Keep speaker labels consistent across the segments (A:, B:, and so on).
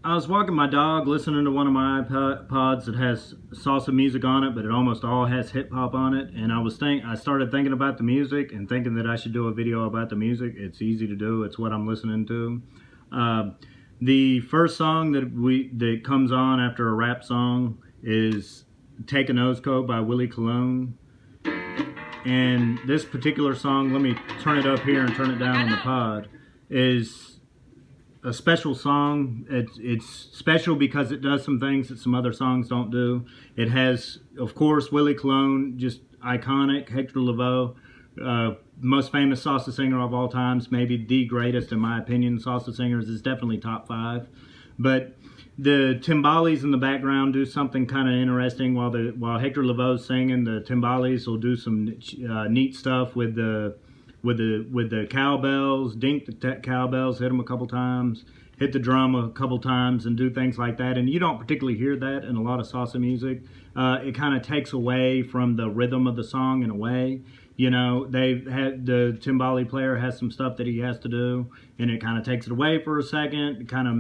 A: I was walking my dog, listening to one of my iPods that has salsa music on it, but it almost all has hip hop on it. And I started thinking about the music and thinking that I should do a video about the music. It's easy to do. It's what I'm listening to. Uh, the first song that comes on after a rap song is "Take a Nosco" by Willie Colon. And this particular song, let me turn it up here and turn it down on the pod, is a special song. It's special because it does some things that some other songs don't do. It has, of course, Willie Colon, just iconic. Hector Lavoe, most famous salsa singer of all times, maybe the greatest in my opinion. Salsa singers is definitely top 5. But the timbales in the background do something kind of interesting while Hector Lavoe's singing. The timbales will do some neat stuff with the cowbells, dink the cowbells, hit them a couple times, hit the drum a couple times, and do things like that. And you don't particularly hear that in a lot of salsa music. It kind of takes away from the rhythm of the song in a way. You know, the timbale player has some stuff that he has to do, and it kind of takes it away for a second. It kind of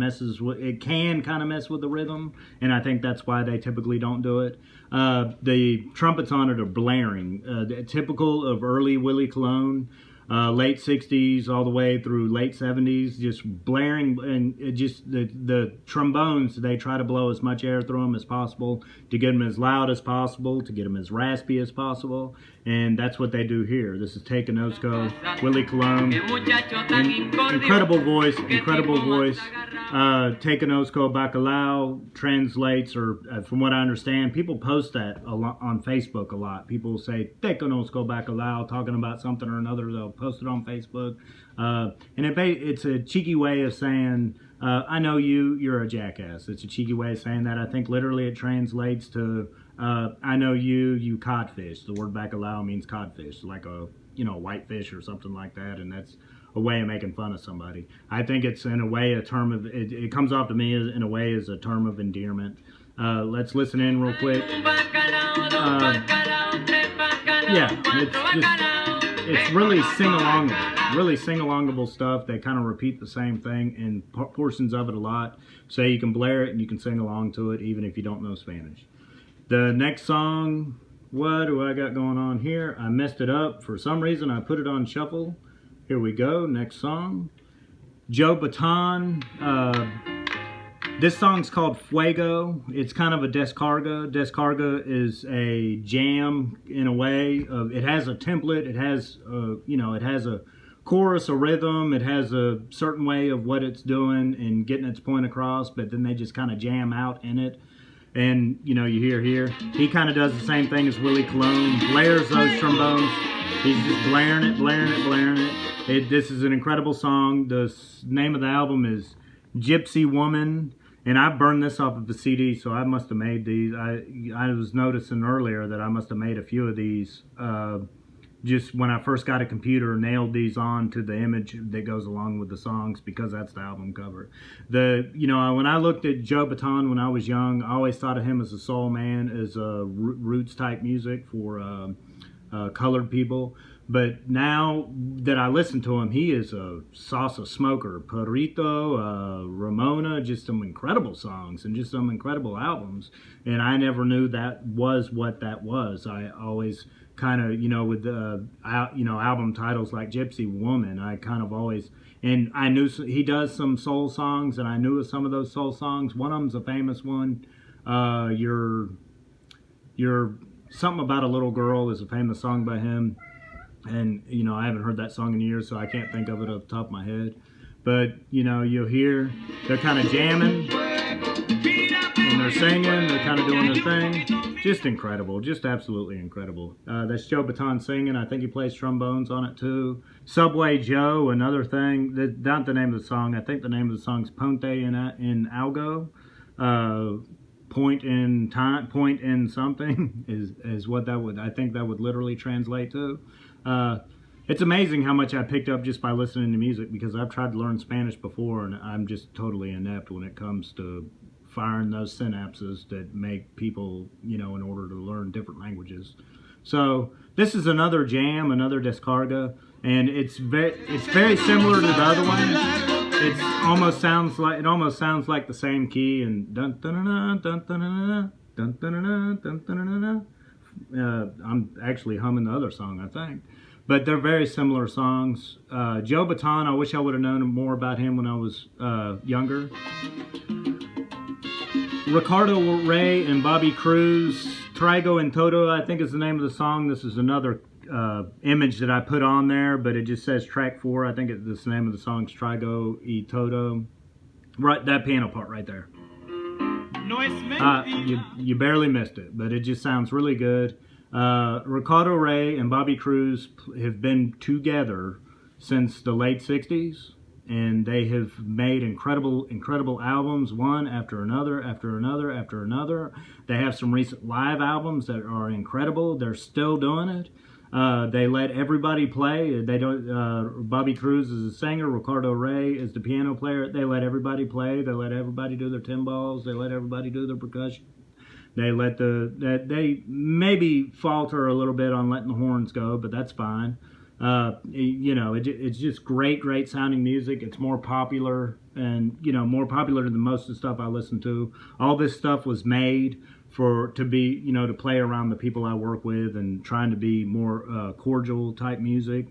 A: can kind of mess with the rhythm, and I think that's why they typically don't do it. The trumpets on it are blaring, typical of early Willie Colon. Late 60s all the way through late 70s, just blaring. And the trombones, they try to blow as much air through them as possible to get them as loud as possible, to get them as raspy as possible, and that's what they do here. This is Take a Nosco, Willie Colon. Incredible voice. Take a Nosco Bacalao translates, or from what I understand, people post that a lot on Facebook a lot. People say Take a Nosco Bacalao, talking about something or another. They'll post it on Facebook, and it's a cheeky way of saying, I know you're a jackass. It's a cheeky way of saying that. I think literally it translates to, I know you codfish. The word bacalao means codfish, like a whitefish or something like that, and that's a way of making fun of somebody. I think it's in a way a term of, it comes off to me in a way as a term of endearment. Let's listen in real quick. Yeah, it's really sing-alongable stuff. They kind of repeat the same thing in portions of it a lot, so you can blare it and you can sing along to it even if you don't know Spanish. The next song, what do I got going on here? I messed it up. For some reason, I put it on shuffle. Here we go. Next song, Joe Baton. This song's called Fuego. It's kind of a descarga. Descarga is a jam in a way. It has a template. It has it has a chorus, a rhythm. It has a certain way of what it's doing and getting its point across. But then they just kind of jam out in it. And you hear here, he kind of does the same thing as Willie Colon. Blares those trombones. He's just blaring it. This is an incredible song. The name of the album is Gypsy Woman. And I burned this off of the CD, so I must have made these. I was noticing earlier that I must have made a few of these just when I first got a computer, nailed these on to the image that goes along with the songs, because that's the album cover. When I looked at Joe Baton when I was young, I always thought of him as a soul man, as a roots type music for colored people. But now that I listen to him, he is a salsa smoker. Perrito, Ramona, just some incredible songs and just some incredible albums. And I never knew that was what that was. I always kind of, with album titles like Gypsy Woman, I kind of always, and I knew he does some soul songs, and I knew some of those soul songs. One of them's a famous one. You're Something About a Little Girl is a famous song by him. And, I haven't heard that song in years, so I can't think of it off the top of my head. But, you'll hear they're kind of jamming, and they're singing, they're kind of doing their thing. Just incredible, just absolutely incredible. That's Joe Baton singing. I think he plays trombones on it too. Subway Joe, another thing. Not the name of the song. I think the name of the song's Ponte in Algo. Point in time, point in something is what that would, I think that would literally translate to. It's amazing how much I picked up just by listening to music, because I've tried to learn Spanish before and I'm just totally inept when it comes to firing those synapses that make people, in order to learn different languages. So this is another jam, another descarga, and it's very similar to the other one. It almost sounds like the same key, and dun dun dun dun dun dun dun dun dun dun dun. I'm actually humming the other song, I think, but they're very similar songs. Joe Baton, I wish I would have known more about him when I was younger. Ricardo Ray and Bobby Cruz, Traigo and Todo, I think is the name of the song. This is another image that I put on there, but it just says track 4. I think this name of the song is Traigo y Todo. Right, that piano part right there. You barely missed it, but it just sounds really good. Ricardo Ray and Bobby Cruz have been together since the late 60s. And they have made incredible albums, one after another, after another, after another. They have some recent live albums that are incredible. They're still doing it. They let everybody play. They don't. Bobby Cruz is the singer. Ricardo Ray is the piano player. They let everybody play. They let everybody do their timbales. They let everybody do their percussion. They let they maybe falter a little bit on letting the horns go, but that's fine. You know, it's just great sounding music. It's more popular, and you know, more popular than most of the stuff I listen to. All this stuff was made to be, you know, to play around the people I work with and trying to be more cordial type music.